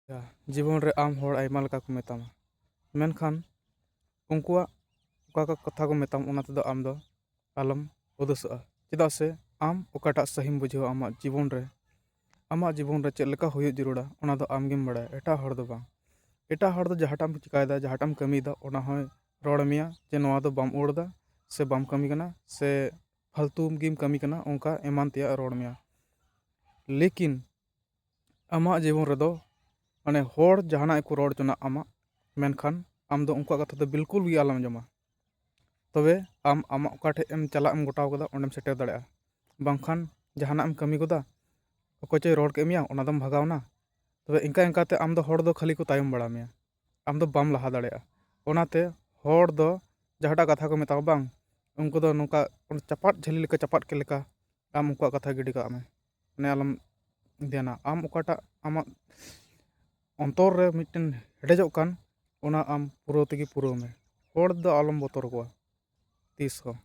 जीवन रे आम हर आयमा लेका को मेतामा मेनखान उनकुआ ओका कथा को मेताम ओना तेदो आम दो आलम उदुसोआ चेदा से आम ओकाटा सहीम बुझावा आमा जीवन रे चेद लेका हुयु जरूरा ओना दो आम गेम बड़ाय एटा हर दो बांग एटा हर दो जहाटाम चिकायदा जहाटाम कमीदा ओना होय रोड़ मिया जे नोआ दो बाम उड़दा से बाम कमी कना से फालतू गेम कमी कना ओंका एमान तिया रोड़ मिया लेकिन आमा जीवन रे दो माने हर जहाना को रोड़ चना आमा मेनखान आम दो उनका कथा दो बिल्कुल भी आलम जमा तबे आम आमा ओकाठे एम चला एम गोटाव कदा ओंडेम सेटेर दाड़ेया बांखान जहाना एम कमी कदा ओकोचे रोड़ के मिया ओना दम भगावना तबे इंका इंकाते आम दो हर दो खाली को तायम बड़ा मिया आम दो बाम लहा दाड़ेया ओनाते हर दो जहाटा कथा को मेताव बांग उनको दो नोका चपाट झली लेका चपाट के लेका आम उनका कथा गिडी का आमे ने आलम देना आम ओकाटा आमा अंतर रे मिटन हेडेजोग कान ओना आम पुरो तेगी पुरो में हर दो आलम बोतर कोआ तीस हो।